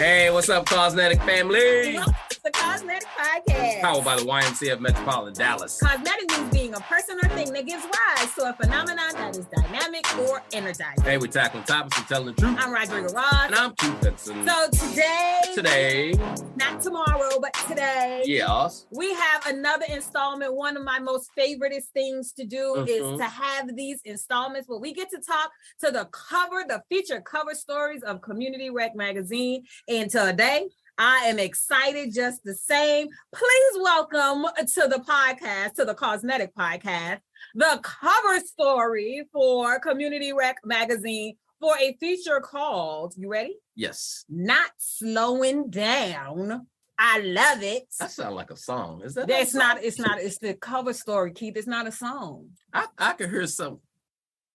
Hey, what's up, CAUSENETIC family? Welcome to the CAUSENETIC podcast. Powered by the YMCA of Metropolitan Dallas. Cosmetic means being a person or thing that gives rise to a phenomenon that is dynamic or energizing. Hey, we're tackling topics and telling the truth. I'm Rodrigo Ross. And I'm Keith Benson. So today, not tomorrow, but today, yes, we have another installment. One of my most favoriteest things to do is to have these installments where we get to talk to the featured cover stories of Community Rec magazine. And today, I am excited just the same. Please welcome to the podcast, to the CAUSENETIC podcast, the cover story for Community Rec magazine for a feature called, you ready? yes. Not Slowing Down. I love it. That sounds like a song. Is that? It's not. It's the cover story, Keith. It's not a song. I could hear some.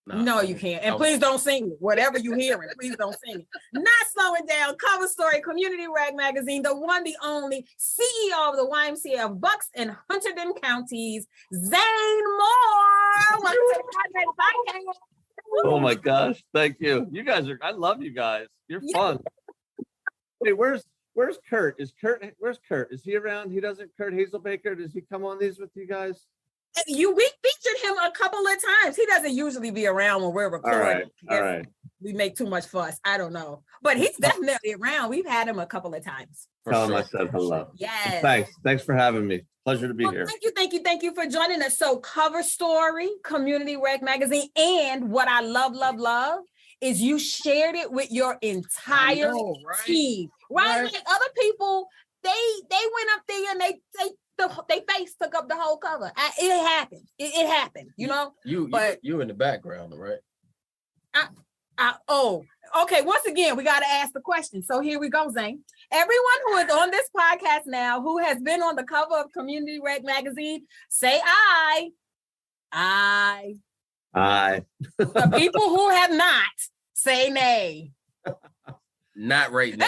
No, you can't. And please don't sing it. Whatever you hearing, please don't sing it. Not Slowing Down, cover story, Community Rec magazine, the one, the only CEO of the YMCA of Bucks and Hunterdon counties, Zane Moore. Welcome to the podcast. Oh my gosh, thank you. You guys are, I love you guys. You're fun. Hey, where's Kurt? Where's Kurt? Is he around? Kurt Hazelbaker, does he come on these with you guys? We featured him a couple of times. He doesn't usually be around when we're recording. All right. We make too much fuss. I don't know. But he's definitely around. We've had him a couple of times. Tell him I said hello. Yes. Thanks for having me. Pleasure to be here. Thank you for joining us. So cover story, Community Rec magazine, and what I love is you shared it with your entire team. Right? Like other people, they went up there and they face took up the whole cover. It happened. It happened, you know? You in the background, right? Okay. Once again, we got to ask the question. So here we go, Zane. Everyone who is on this podcast now, who has been on the cover of Community Rec magazine, say aye. Aye. Aye. The people who have not, say nay. Not right now.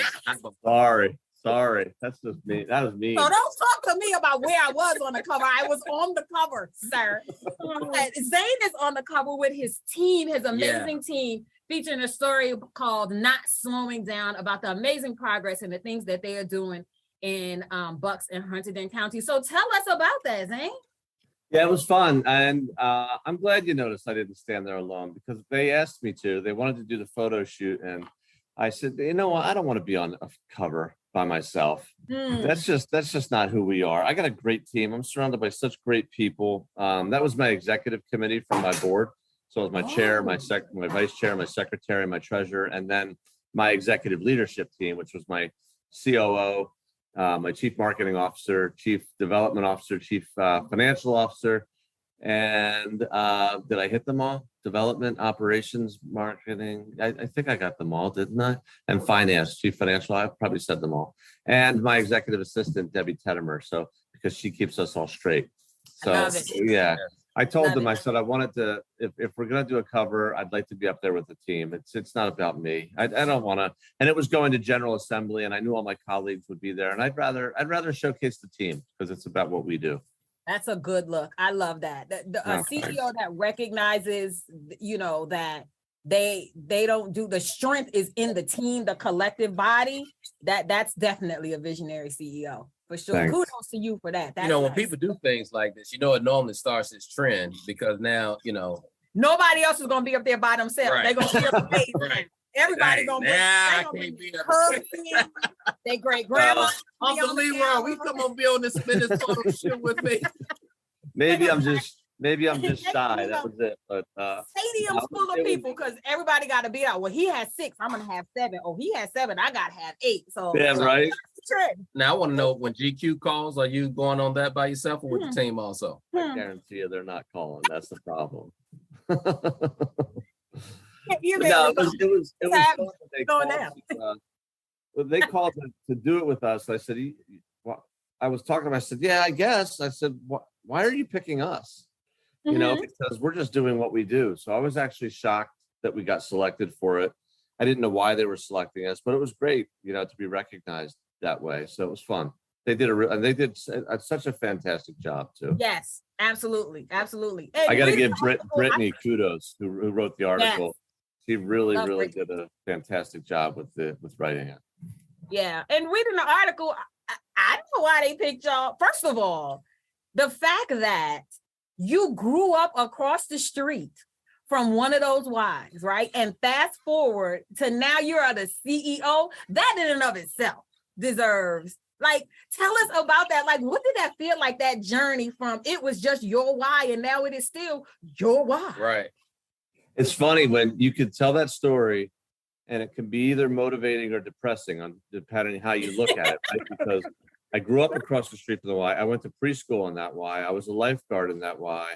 Sorry. That's just me. That was me. So don't talk to me about where I was on the cover. I was on the cover, sir. Zane is on the cover with his team, his amazing team, featuring a story called Not Slowing Down about the amazing progress and the things that they are doing in Bucks and Hunterdon County. So tell us about that, Zane. Yeah, it was fun. And I'm glad you noticed I didn't stand there alone because they asked me to. They wanted to do the photo shoot. And I said, you know what? I don't want to be on a cover by myself. That's just not who we are. I got a great team. I'm surrounded by such great people. That was my executive committee from my board. So it was my chair, my vice chair, my secretary, my treasurer, and then my executive leadership team, which was my COO, my chief marketing officer, chief development officer, chief financial officer. And did I hit them all? Development, operations, marketing. I think I got them all, didn't I? And finance, chief financial. I probably said them all. And my executive assistant, Debbie Tedimer. So because she keeps us all straight. So yeah, I told them. I said I wanted to. If we're gonna do a cover, I'd like to be up there with the team. It's not about me. I don't want to. And it was going to General Assembly, and I knew all my colleagues would be there. And I'd rather showcase the team because it's about what we do. That's a good look. I love that. A CEO that recognizes, that they don't do, the strength is in the team, the collective body. That's definitely a visionary CEO for sure. Thanks. Kudos to you for that. That's when people do things like this, it normally starts as trend because now, nobody else is going to be up there by themselves. Right. They're going to be up there. Right. Everybody gonna be they great grandma. Uncle Leroy, we come on be on this photo shoot with me. Maybe I'm just shy. That was it. But stadium's full of people because everybody got to be out. Well, he has 6. I'm gonna have 7. Oh, he has 7. I gotta have 8. So yeah, right. Now I want to know when GQ calls, are you going on that by yourself or with the team also? I guarantee you they're not calling. That's the problem. No, it was fun. They called to do it with us. I said, I was talking to him. I said, yeah, I guess. I said, why are you picking us? Because we're just doing what we do. So I was actually shocked that we got selected for it. I didn't know why they were selecting us, but it was great, to be recognized that way. So it was fun. They did such a fantastic job too. Yes, absolutely. Hey, I got to give Brittany kudos who wrote the article. Yes. She really did a fantastic job with writing it. Yeah. And reading the article, I know why they picked y'all. First of all, the fact that you grew up across the street from one of those wives, right? And fast forward to now you're the CEO, that in and of itself deserves, like, tell us about that. Like, what did that feel like, that journey from it was just your why and now it is still your why? Right. It's funny when you could tell that story and it can be either motivating or depressing on depending on how you look at it, right? Because I grew up across the street from the Y. I went to preschool in that Y. I was a lifeguard in that Y.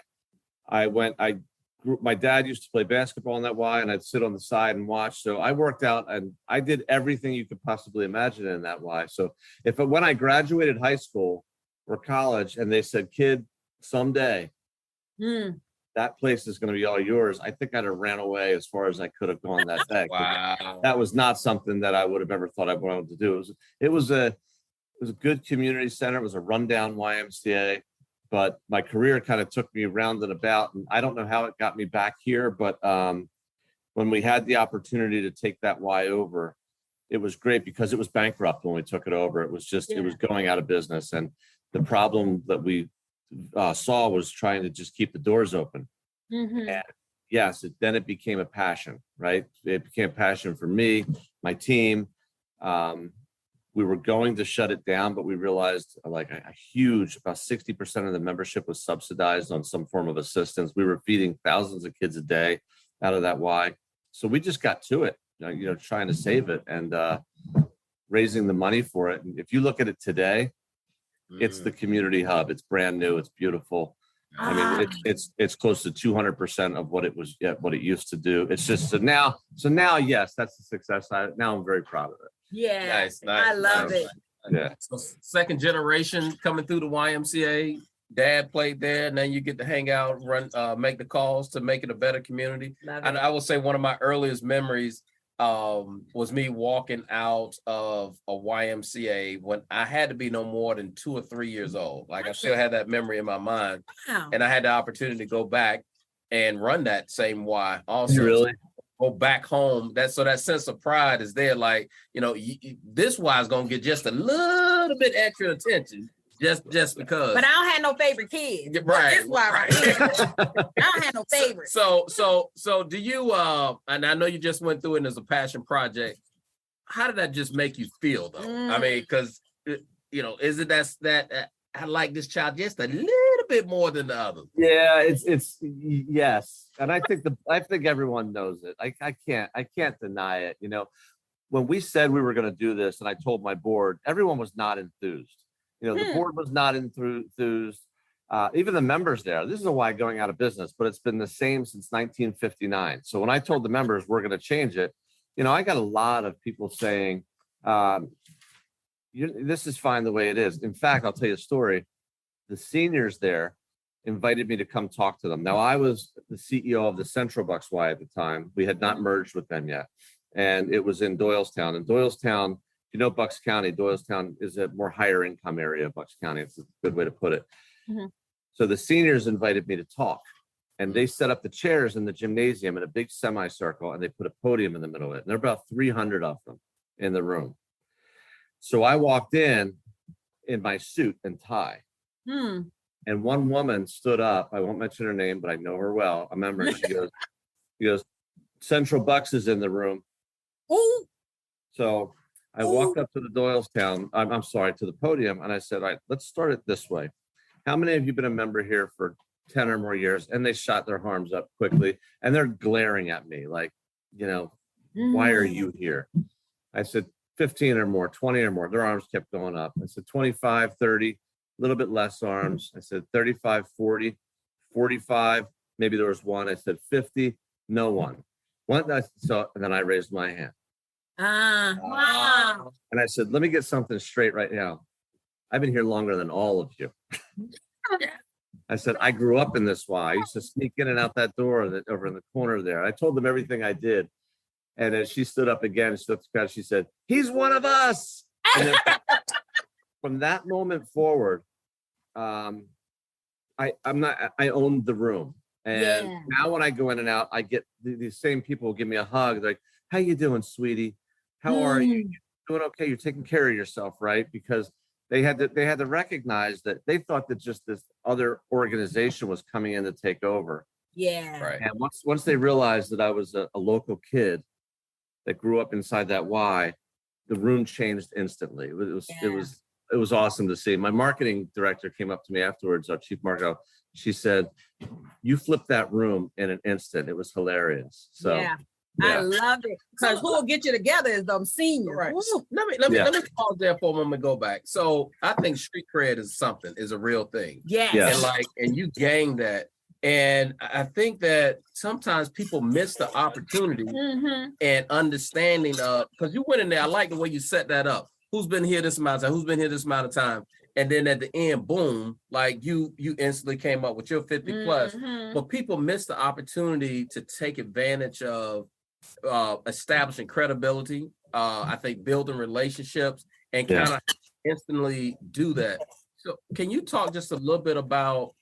My dad used to play basketball in that Y, and I'd sit on the side and watch. So I worked out and I did everything you could possibly imagine in that Y. So when I graduated high school or college and they said, kid, someday that place is going to be all yours, I think I'd have ran away as far as I could have gone that day. Wow. That was not something that I would have ever thought I wanted to do. It was a good community center. It was a rundown YMCA. But my career kind of took me round and about, and I don't know how it got me back here. But when we had the opportunity to take that Y over, it was great because it was bankrupt when we took it over. It was it was going out of business, and the problem that we saw was trying to just keep the doors open. And yes, then it became a passion, right? It became a passion for me, my team. We were going to shut it down, but we realized like a huge, about 60% of the membership was subsidized on some form of assistance. We were feeding thousands of kids a day out of that Y. So we just got to it, trying to save it and raising the money for it. And if you look at it today, it's the community hub. It's brand new. It's beautiful. I mean, it's close to 200% of what it used to do. It's just so now, yes, that's a success. Now I'm very proud of it. Yeah, nice, I love it. Yeah. So second generation coming through the YMCA, dad played there, and then you get to hang out, run, make the calls to make it a better community. And I would say one of my earliest memories was me walking out of a YMCA when I had to be no more than 2 or 3 years old. Like I still had that memory in my mind. Wow. And I had the opportunity to go back and run that same Y also. Really? Go back home. That sense of pride is there. Like, this Y is gonna get just a little bit extra attention, just because. But I don't have no favorite kids. Right. This Y right here. I don't have no favorites. So do you? And I know you just went through it as a passion project. How did that just make you feel, though? I mean, because is it that I like this child just a little bit more than the others? Yeah, it's yes, and I think everyone knows it. I can't deny it. When we said we were going to do this, and I told my board, everyone was not enthused. The board was not enthused. Even the members there. This is a Y going out of business, but it's been the same since 1959. So when I told the members we're going to change it, I got a lot of people saying, this is fine the way it is. In fact, I'll tell you a story. The seniors there invited me to come talk to them. Now, I was the CEO of the Central Bucks Y at the time. We had not merged with them yet. And it was in Doylestown. And Doylestown, Bucks County, Doylestown is a more higher income area of Bucks County. It's a good way to put it. So the seniors invited me to talk. And they set up the chairs in the gymnasium in a big semicircle, and they put a podium in the middle of it. And there are about 300 of them in the room. So I walked in my suit and tie. And one woman stood up. I won't mention her name, but I know her well. I remember she goes, Central Bucks is in the room. Ooh. So I walked up to the Doylestown, I'm sorry, to the podium, and I said, all right, let's start it this way. How many of you been a member here for 10 or more years? And they shot their arms up quickly, and they're glaring at me like, why are you here? I said, 15 or more, 20 or more. Their arms kept going up. I said, 25, 30, a little bit less arms. I said, 35, 40, 45. Maybe there was one. I said, 50, no one. And then I raised my hand. Wow. And I said, let me get something straight right now. I've been here longer than all of you. I said, I grew up in this Y. I used to sneak in and out that door over in the corner there. I told them everything I did. And as she stood up again, she said, he's one of us. And then from that moment forward, I owned the room. And now when I go in and out, I get these same people give me a hug. They're like, how you doing, sweetie? How are you? doing okay. You're taking care of yourself, right? Because they had to recognize that they thought that just this other organization was coming in to take over. Yeah. Right. And once they realized that I was a local kid that grew up inside that Y, the room changed instantly. It was awesome to see. My marketing director came up to me afterwards, our chief marketer. She said, "You flipped that room in an instant." It was hilarious. So yeah. I love it. Because who will get you together is them seniors. Right. Woo. Let me pause there for a moment and go back. So I think street cred is a real thing. Yes. And you gain that. And I think that sometimes people miss the opportunity and understanding because you went in there. I like the way you set that up. Who's been here this amount of time? Who's been here this amount of time? And then at the end, boom, like you instantly came up with your 50 plus. But people miss the opportunity to take advantage of establishing credibility. I think building relationships and kind of instantly do that. So can you talk just a little bit about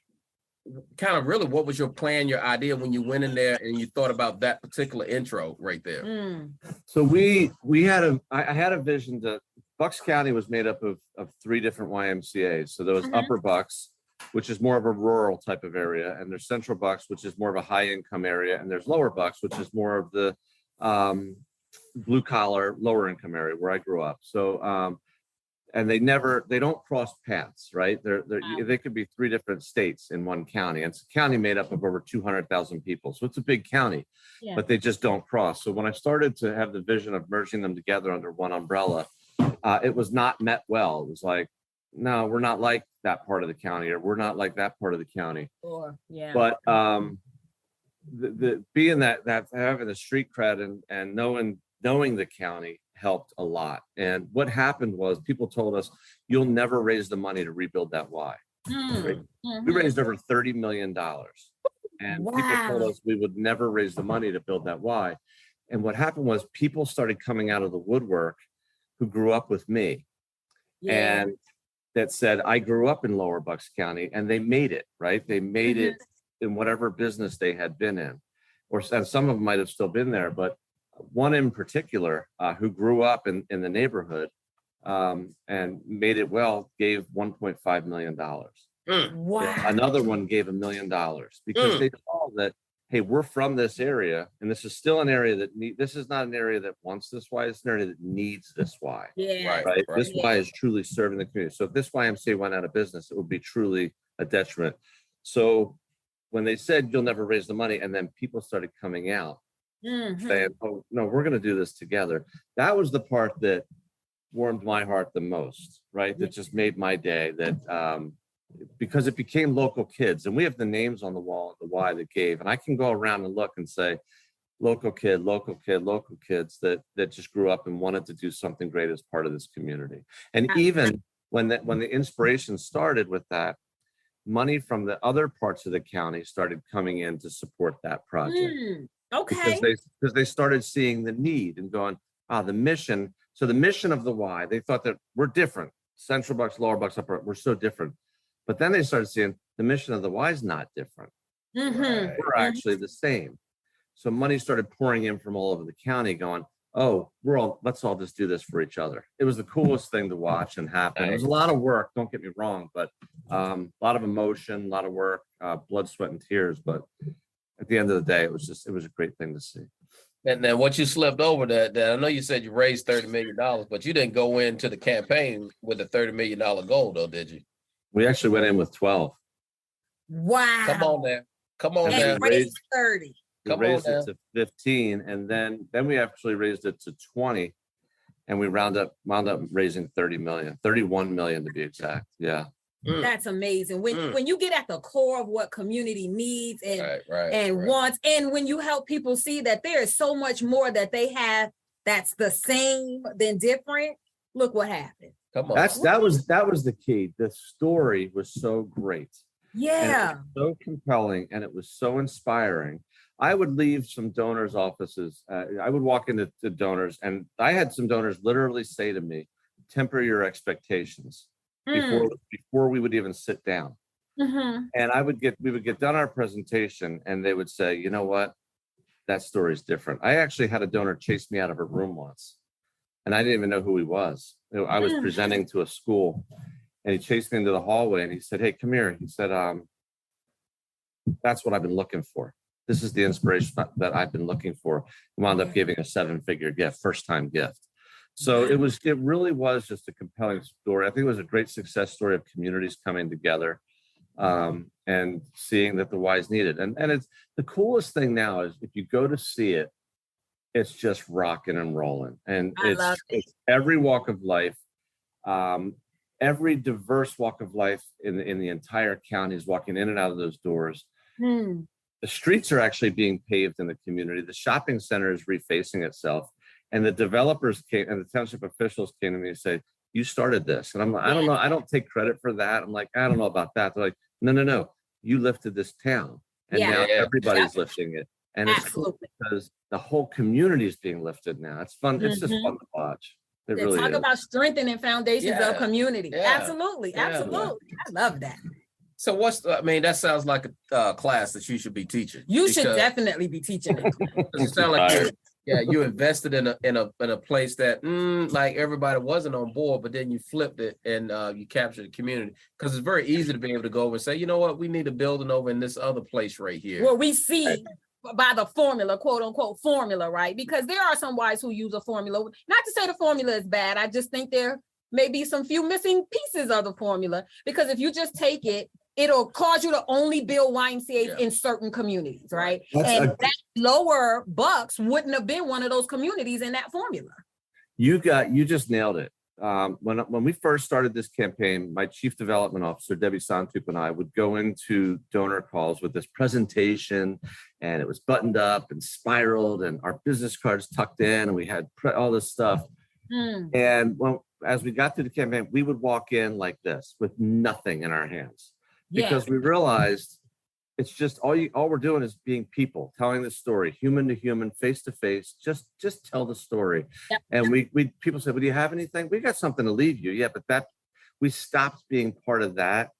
kind of really what was your plan, your idea when you went in there and you thought about that particular intro right there? So I had a vision that Bucks County was made up of 3 different YMCAs. So there was Upper Bucks, which is more of a rural type of area, and there's Central Bucks, which is more of a high income area, and there's Lower Bucks, which is more of the blue collar, lower income area where I grew up. So and they don't cross paths, right? They could be 3 different states in one county. And it's a county made up of over 200,000 people. So it's a big county, but they just don't cross. So when I started to have the vision of merging them together under one umbrella, it was not met well. It was like, no, we're not like that part of the county, or we're not like that part of the county. But the being that having the street cred and knowing the county helped a lot. And what happened was people told us, you'll never raise the money to rebuild that Y. Right? We raised over $30 million. And people told us we would never raise the money to build that Y. And what happened was people started coming out of the woodwork who grew up with me. And that said, I grew up in Lower Bucks County, and they made it, right? They made it in whatever business they had been in, and some of them might have still been there, but one in particular who grew up in the neighborhood and made it well, gave $1.5 million. Wow. Another one gave $1 million because they saw that, hey, we're from this area, and this is still an area this is not an area that wants this Y, it's an area that needs this Y. Right. This Y is truly serving the community. So if this YMCA went out of business, it would be truly a detriment. So when they said you'll never raise the money, and then people started coming out saying, oh no, we're going to do this together. That was the part that warmed my heart the most, right? That just made my day, that because it became local kids, and we have the names on the wall of the Y that gave, and I can go around and look and say, local kid, local kids that just grew up and wanted to do something great as part of this community. And even when the inspiration started with that, money from the other parts of the county started coming in to support that project. Because they started seeing the need and going, the mission. So the mission of the Y, they thought that we're different. Central Bucks, Lower Bucks, Upper, we're so different. But then they started seeing the mission of the Y is not different. We're actually the same. So money started pouring in from all over the county going, let's all just do this for each other. It was the coolest thing to watch and happen. It was a lot of work, don't get me wrong, but a lot of emotion, a lot of work, blood, sweat, and tears. But at the end of the day, it was a great thing to see. And then what you slipped over that I know you said you raised $30 million, but you didn't go into the campaign with a $30 million goal though, did you? We actually went in with 12. Wow. Come on now. Raised 30. We raised it to 15, and then we actually raised it to 20, and we wound up raising 31 million to be exact. Yeah. That's amazing. When you get at the core of what community needs and wants, and when you help people see that there is so much more that they have that's the same than different, look what happened. Come on. That was the key. The story was so great. Yeah. So compelling, and it was so inspiring. I would leave some donors' offices. I would walk into the donors, and I had some donors literally say to me, temper your expectations before we would even sit down. And we would get done our presentation, and they would say, you know what? That story's different. I actually had a donor chase me out of her room once And I didn't even know who he was. I was presenting to a school, and he chased me into the hallway and he said, "Hey, come here." He said, "That's what I've been looking for. This is the inspiration that I've been looking for." Wound up giving a 7-figure gift, first-time gift. So it really was just a compelling story. I think it was a great success story of communities coming together and seeing that the Y is needed. And it's the coolest thing now is if you go to see it, it's just rocking and rolling. And it's every walk of life, every diverse walk of life in the entire county is walking in and out of those doors. The streets are actually being paved in the community. The shopping center is refacing itself. And the developers came and the township officials came to me and say, "You started this." And I'm like, "I don't know. I don't take credit for that." I'm like, "I don't know about that." They're like, No. You lifted this town. And now everybody's lifting it. And it's cool because the whole community is being lifted now. It's fun. It's just fun to watch. It really talk is. about strengthening foundations of community. Absolutely. I love that. So that sounds like a class that you should be teaching. You should definitely be teaching it. It sounds like you invested in a place that like everybody wasn't on board, but then you flipped it and you captured the community, because it's very easy to be able to go over and say, you know what, we need a building over in this other place right here. Well, we see by the formula, quote unquote formula, right? Because there are some Ys who use a formula. Not to say the formula is bad. I just think there may be some few missing pieces of the formula, because if you just take it, it'll cause you to only build YMCAs in certain communities, right? That lower Bucks wouldn't have been one of those communities in that formula. You just nailed it. When we first started this campaign, my chief development officer, Debbie Santup, and I would go into donor calls with this presentation, and it was buttoned up and spiraled and our business cards tucked in, and we had all this stuff. And as we got through the campaign, we would walk in like this with nothing in our hands. Because we realized it's just all we're doing is being people, telling the story, human to human, face to face. Just tell the story. And people said, "Well, do you have anything?" "We got something to leave you." But we stopped being part of that,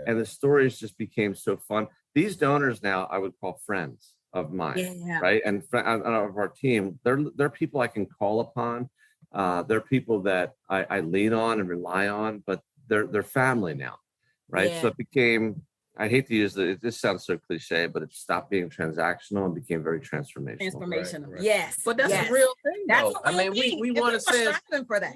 and the stories just became so fun. These donors now I would call friends of mine, right? And of our team, they're people I can call upon. They're people that I lean on and rely on, but they're family now. Right. So it became, I hate to use this sounds so cliche, but it stopped being transactional and became very transformational. Right. Yes. But that's a real thing. That's I mean, we want to say for that.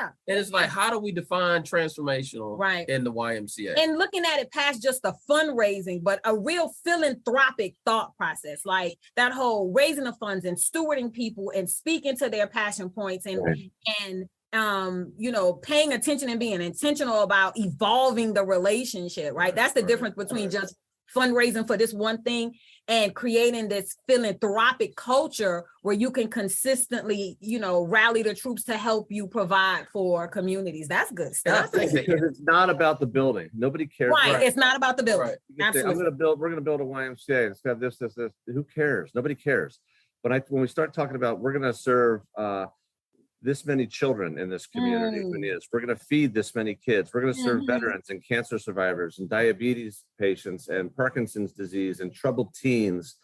And it's like, how do we define transformational in the YMCA? And looking at it past just the fundraising, but a real philanthropic thought process, like that whole raising the funds and stewarding people and speaking to their passion points and paying attention and being intentional about evolving the relationship, right? That's the difference between just fundraising for this one thing and creating this philanthropic culture where you can consistently, rally the troops to help you provide for communities. That's good stuff. Because it's not about the building. Nobody cares. Right. It's not about the building. Absolutely. We're going to build a YMCA. It's got this. Who cares? Nobody cares. But when we start talking about, we're going to serve this many children in this community who need us. We're going to feed this many kids. We're going to serve veterans and cancer survivors and diabetes patients and Parkinson's disease and troubled teens.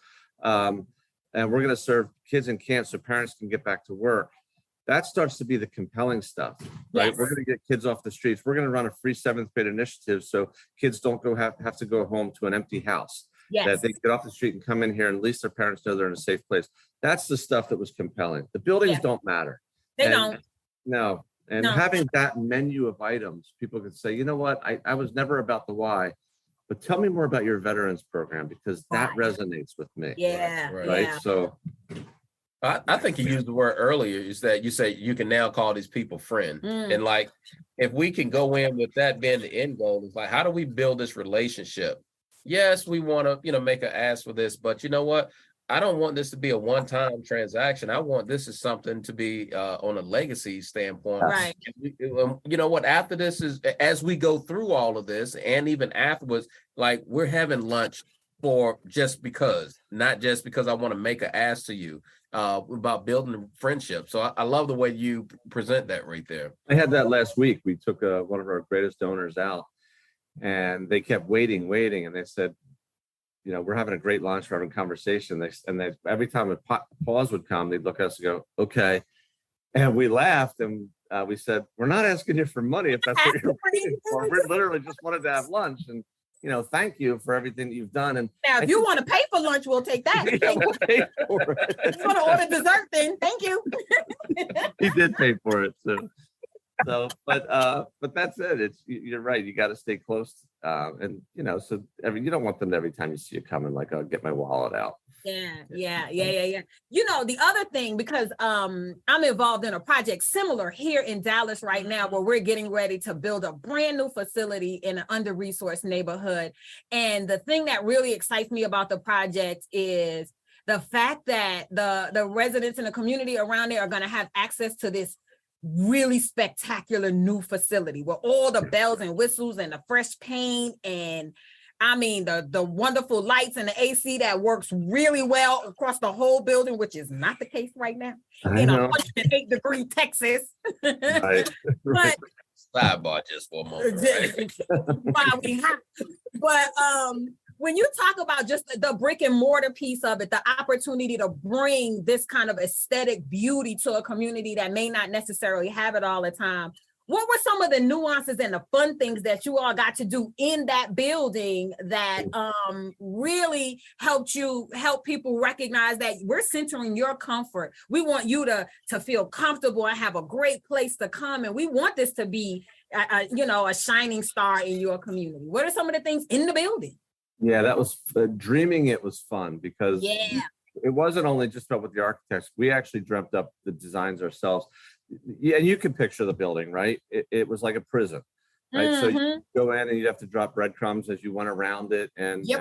And we're going to serve kids in camp so parents can get back to work. That starts to be the compelling stuff, right? We're going to get kids off the streets. We're going to run a free 7th grade initiative so kids don't have to go home to an empty house. That they get off the street and come in here and at least their parents know they're in a safe place. That's the stuff that was compelling. The buildings don't matter. They don't. No. And having that menu of items, people could say, you know what, I was never about the why, but tell me more about your veterans program, because that resonates with me. Right. So I think you used the word earlier, is that you say you can now call these people friend. And like, if we can go in with that being the end goal, it's like, how do we build this relationship? Yes, we want to, make an ask for this, but you know what? I don't want this to be a one-time transaction. I want this is something to be on a legacy standpoint. Right. You know what? After this is, as we go through all of this, and even afterwards, like we're having lunch for just because, not just because I want to make an ask to you about building a friendship. So I love the way you present that right there. I had that last week. We took one of our greatest donors out, and they kept waiting, and they said, we're having a great lunch, we're having a conversation. They every time a pause would come, they'd look at us and go, okay. And we laughed and we said, we're not asking you for money if that's what you're waiting for. We literally just wanted to have lunch and, thank you for everything you've done. And now, if you want to pay for lunch, we'll take that. yeah, we'll pay for it. If you want to order dessert, then thank you. He did pay for it too. So, but that's it. You're right. You got to stay close, and you don't want them every time you see you coming like, I'll get my wallet out. Yeah. The other thing, because I'm involved in a project similar here in Dallas right now, where we're getting ready to build a brand new facility in an under-resourced neighborhood. And the thing that really excites me about the project is the fact that the residents in the community around there are going to have access to this really spectacular new facility with all the bells and whistles and the fresh paint and the wonderful lights and the AC that works really well across the whole building, which is not the case right now in 108-degree Texas. Right. But sidebar just for a moment. Right? But when you talk about just the brick and mortar piece of it, the opportunity to bring this kind of aesthetic beauty to a community that may not necessarily have it all the time, what were some of the nuances and the fun things that you all got to do in that building that really help people recognize that we're centering your comfort? We want you to feel comfortable and have a great place to come. And we want this to be, a shining star in your community. What are some of the things in the building? Yeah, that was dreaming. It was fun because it wasn't only just about with the architects. We actually dreamt up the designs ourselves. Yeah, and you can picture the building, right? It was like a prison, right? So you go in and you'd have to drop breadcrumbs as you went around it, and each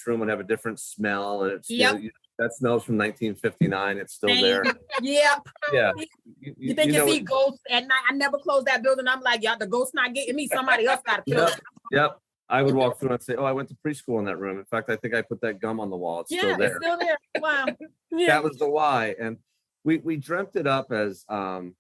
room would have a different smell, and that smells from 1959. It's still there. Yeah. You think you see ghosts at night? I never closed that building. I'm like, y'all, the ghost not getting me. Somebody else got to kill it. Yep. I would walk through and say, "Oh, I went to preschool in that room. In fact, I think I put that gum on the wall. It's still there." It's still there. Wow. That was the why. And we dreamt it up as high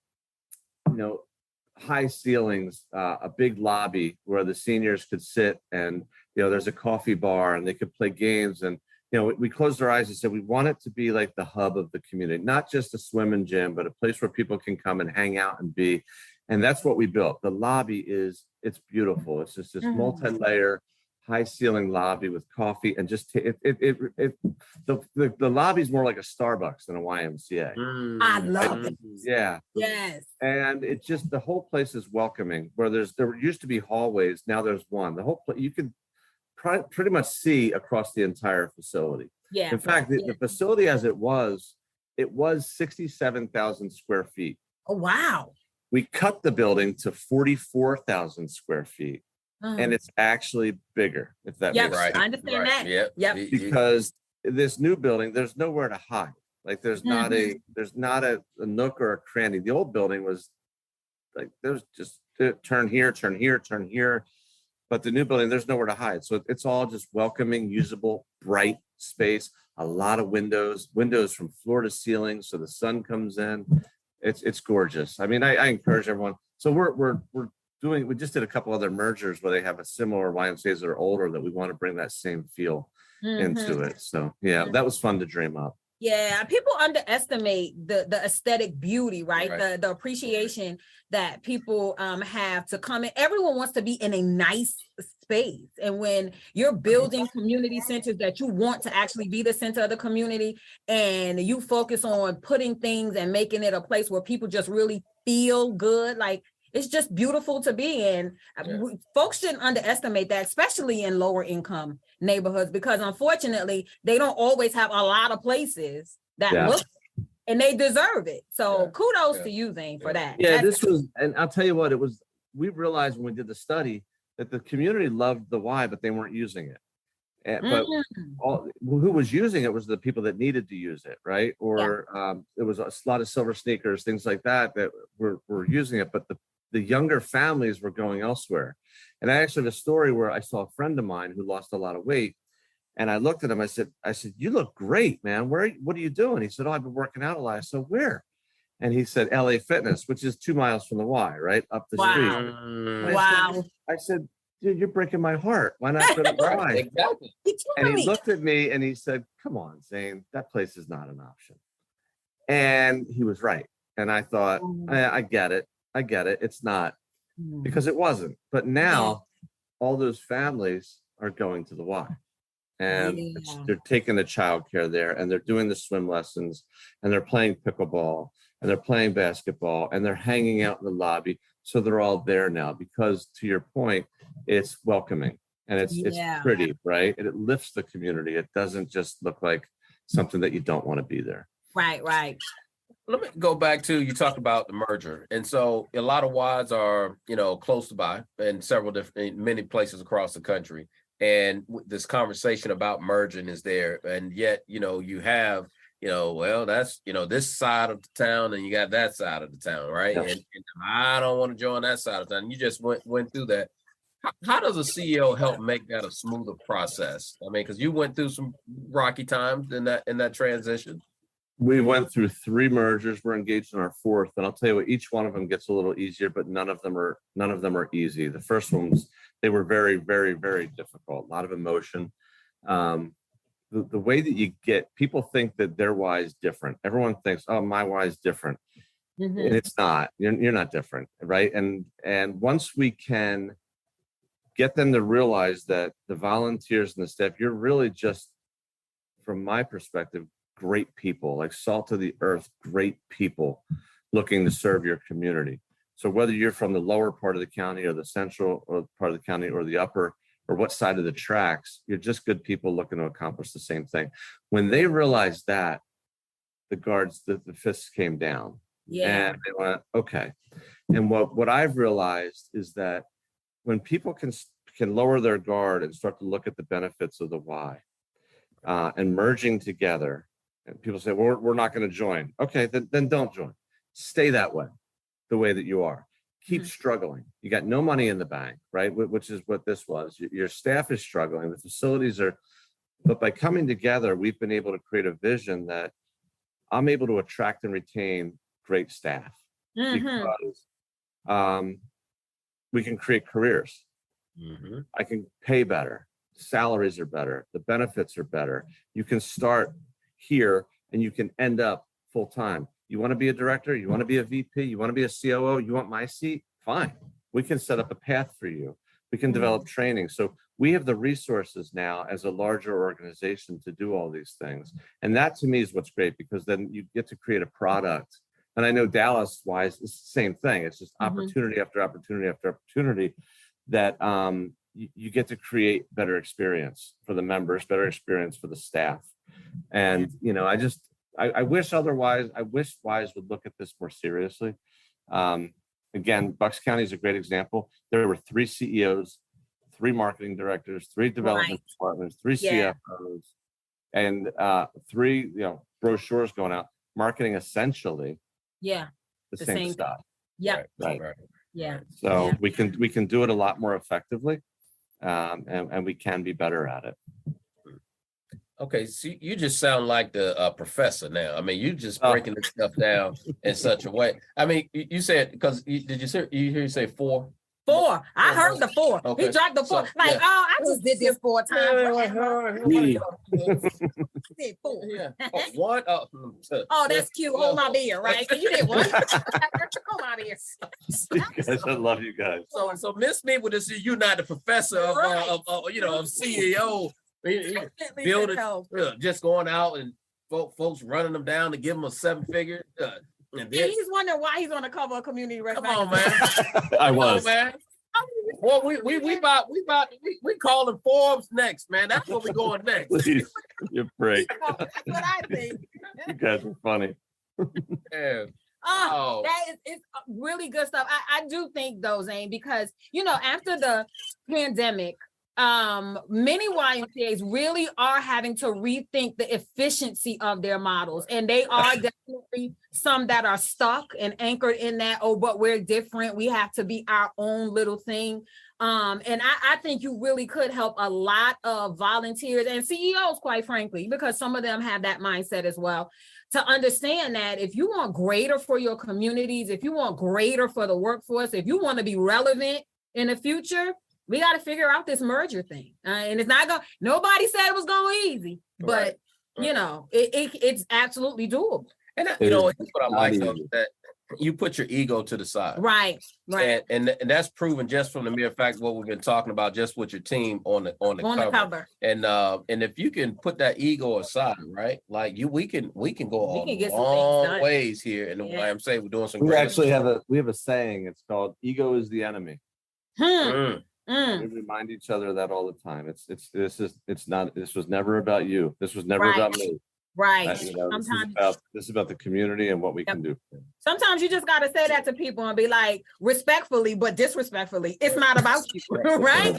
ceilings, a big lobby where the seniors could sit, and there's a coffee bar and they could play games. And we closed our eyes and said we want it to be like the hub of the community, not just a swimming gym, but a place where people can come and hang out and be. And that's what we built. The lobby it's beautiful. It's just this multi-layer, high ceiling lobby with coffee, and just the lobby is more like a Starbucks than a YMCA. I love it. Yeah. Yes. And it's just, the whole place is welcoming. Where there used to be hallways, now there's one. The whole place you can pretty much see across the entire facility. Yeah. In fact, the facility as it was 67,000 square feet. Oh wow. We cut the building to 44,000 square feet, and it's actually bigger, if that makes sense. I understand that. Yep. Because this new building, there's nowhere to hide. Like there's not a nook or a cranny. The old building was like, there's just turn here. But the new building, there's nowhere to hide. So it's all just welcoming, usable, bright space, a lot of windows from floor to ceiling. So the sun comes in. It's gorgeous. I mean, I encourage everyone. So we just did a couple other mergers where they have a similar YMCAs that are older, that we want to bring that same feel into it. So that was fun to dream up. Yeah, people underestimate the aesthetic beauty, right? The appreciation that people have to come in. Everyone wants to be in a nice space. And when you're building community centers that you want to actually be the center of the community, and you focus on putting things and making it a place where people just really feel good, like it's just beautiful to be in. Folks shouldn't underestimate that, especially in lower income neighborhoods, because unfortunately, they don't always have a lot of places that look, and they deserve it. So kudos to you, Zane, for that. Yeah, and I'll tell you what, we realized when we did the study that the community loved the Y, but they weren't using it. But who was using it was the people that needed to use it, right? Or there was a lot of silver sneakers, things like that were using it, but the younger families were going elsewhere. And I actually have a story where I saw a friend of mine who lost a lot of weight, and I looked at him. I said, "You look great, man. What are you doing?" He said, "Oh, I've been working out a lot." I said, "Where?" And he said, "LA Fitness," which is 2 miles from the Y, right up the street. Wow. I said, "Dude, you're breaking my heart. Why not go to the Y?" Exactly. And he looked at me and he said, "Come on, Zane, that place is not an option." And he was right. And I thought, I get it. It's not, because it wasn't. But now all those families are going to the Y. And they're taking the childcare there, and they're doing the swim lessons, and they're playing pickleball, and they're playing basketball, and they're hanging out in the lobby. So they're all there now because, to your point, it's welcoming and it's pretty, right? And it lifts the community. It doesn't just look like something that you don't want to be there. Right. Let me go back to, you talked about the merger. And so a lot of Ys are, close by in many places across the country. And this conversation about merging is there. And yet, you have, well, that's, this side of the town and you got that side of the town, right? Yes. And I don't want to join that side of the town. You just went through that. How does a CEO help make that a smoother process? I mean, because you went through some rocky times in that transition. We went through 3 mergers. We're engaged in our 4th, and I'll tell you what, each one of them gets a little easier, but none of them are easy. The first ones, they were very, very, very difficult. A lot of emotion. The way that you get people think that their Y is different. Everyone thinks, oh, my Y is different, and it's not. You're not different, right? And once we can get them to realize that the volunteers and the staff, you're really just, from my perspective, great people, like salt of the earth, great people looking to serve your community. So whether you're from the lower part of the county or the central or part of the county or the upper or what side of the tracks, you're just good people looking to accomplish the same thing. When they realized that, the guards, the fists came down. And they went, okay. And what I've realized is that when people can lower their guard and start to look at the benefits of the Y and merging together, and people say, well, we're not going to join. Okay, then don't join. Stay that way, the way that you are. Keep struggling. You got no money in the bank, right? Which is what this was. Your staff is struggling. The facilities are, but by coming together, we've been able to create a vision that I'm able to attract and retain great staff because we can create careers. I can pay better. Salaries are better. The benefits are better. You can start here and you can end up full time. You want to be a director, you want to be a VP, you want to be a COO, you want my seat? Fine. We can set up a path for you. We can develop training. So we have the resources now as a larger organization to do all these things. And that to me is what's great, because then you get to create a product. And I know Dallas wise, it's the same thing. It's just opportunity after opportunity after opportunity that you get to create better experience for the members, better experience for the staff. And, I wish otherwise, I wish Ys would look at this more seriously. Again, Bucks County is a great example. There were 3 CEOs, 3 marketing directors, 3 development departments, 3 CFOs, and 3, brochures going out, marketing essentially the same stuff. Right. Yeah. So we can do it a lot more effectively, and we can be better at it. Okay, so you just sound like the professor now. I mean, you just breaking this stuff down in such a way. I mean, you said, because did you hear you say 4? 4. I heard the 4. Okay. He dropped the 4. I just did this 4 times. Did 4. One. Oh, that's cute. Hold my beer, right? You did one. Hold my beer. Guys, I love you guys. So miss me with this. You're not the professor of CEO. Building, just going out and folks running them down to give them a 7-figure. And he's wondering why he's on the cover of Community Rec. Come on, man. I was. Man. Well, we calling Forbes next, man. That's where we're going next. Please, you're great. That's what I think. You guys are funny. Yeah. It's really good stuff. I do think though, Zane, because after the pandemic, many YMCAs really are having to rethink the efficiency of their models, and they are definitely some that are stuck and anchored in that, but we're different, we have to be our own little thing. And I think you really could help a lot of volunteers and CEOs, quite frankly, because some of them have that mindset as well, to understand that if you want greater for your communities, if you want greater for the workforce, if you want to be relevant in the future, we got to figure out this merger thing. And it's not going, nobody said it was going easy, but it's absolutely doable. And here's what I like though, you put your ego to the side. Right. And that's proven just from the mere fact of what we've been talking about, just with your team on the cover. And if you can put that ego aside, right? Like we can go a long ways here in the YMCA. We're doing some. We actually have a saying. It's called "Ego is the enemy." We remind each other of that all the time. This was never about you. This was never about me. Right. This is about the community and what we can do. Sometimes you just got to say that to people and be like, respectfully, but disrespectfully, it's not about you, right?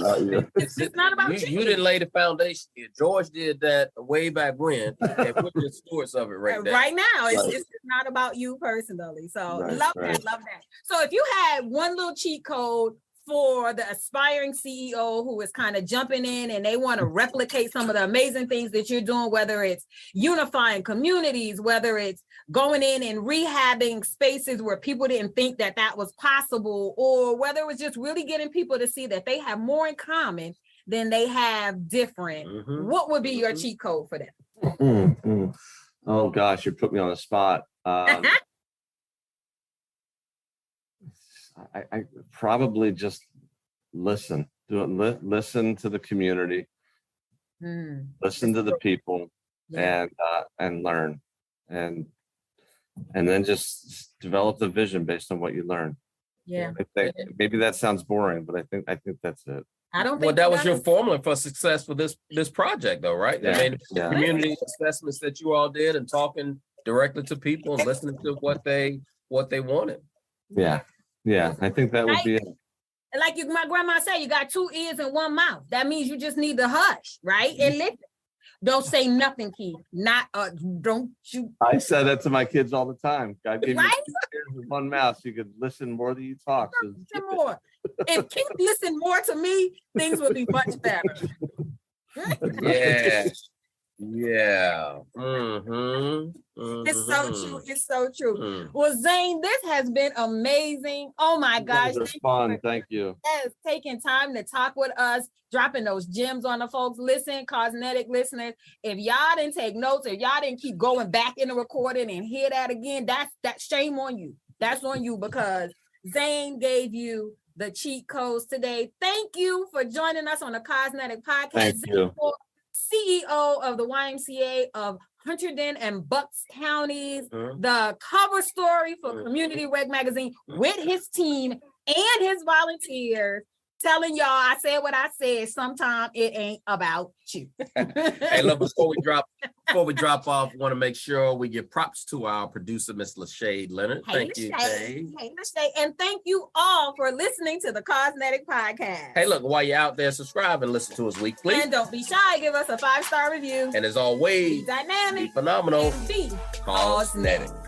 It's not about you. You didn't lay the foundation here. George did that way back when, and we're the stewards of it right now. Right now, it's not about you personally. So love that. So if you had one little cheat code for the aspiring CEO who is kind of jumping in and they want to replicate some of the amazing things that you're doing, whether it's unifying communities, whether it's going in and rehabbing spaces where people didn't think that was possible, or whether it was just really getting people to see that they have more in common than they have different, what would be your cheat code for them? Oh gosh, you put me on the spot. I probably just listen. Listen to the community, listen to the people, and learn, and then just develop the vision based on what you learn. Yeah, maybe that sounds boring, but I think that's it. I don't think. Well, that was your formula for success for this project, though, right? Yeah. I mean, community assessments that you all did, and talking directly to people and listening to what they wanted. Yeah, I think that would be it. Like my grandma said, you got 2 ears and 1 mouth. That means you just need to hush, right? And listen. Don't say nothing, Keith. Don't you? I said that to my kids all the time. I gave you 2 ears and 1 mouth. So you could listen more than you talk. Listen more. If Keith listened more to me, things would be much better. Yeah. It's so true. It's so true. Well, Zane, this has been amazing. Oh my gosh. It was fun. Thank you. Yes, taking time to talk with us, dropping those gems on the folks. Listen, CAUSENETIC listeners, if y'all didn't take notes, if y'all didn't keep going back in the recording and hear that again, that's shame on you. That's on you, because Zane gave you the cheat codes today. Thank you for joining us on the CAUSENETIC podcast. Thank you. CEO of the YMCA of Hunterdon and Bucks counties, the cover story for Community Rec Magazine with his team and his volunteers, telling y'all, I said what I said, sometimes it ain't about you. Hey, look, before we drop off, want to make sure we give props to our producer, Miss Lashade Leonard. Thank you, Lashade. Hey, Lashade. And thank you all for listening to the CAUSENETIC podcast. Hey, look, while you're out there, subscribe and listen to us weekly. And don't be shy, give us a 5-star review. And as always, be dynamic, be phenomenal, and be CAUSENETIC.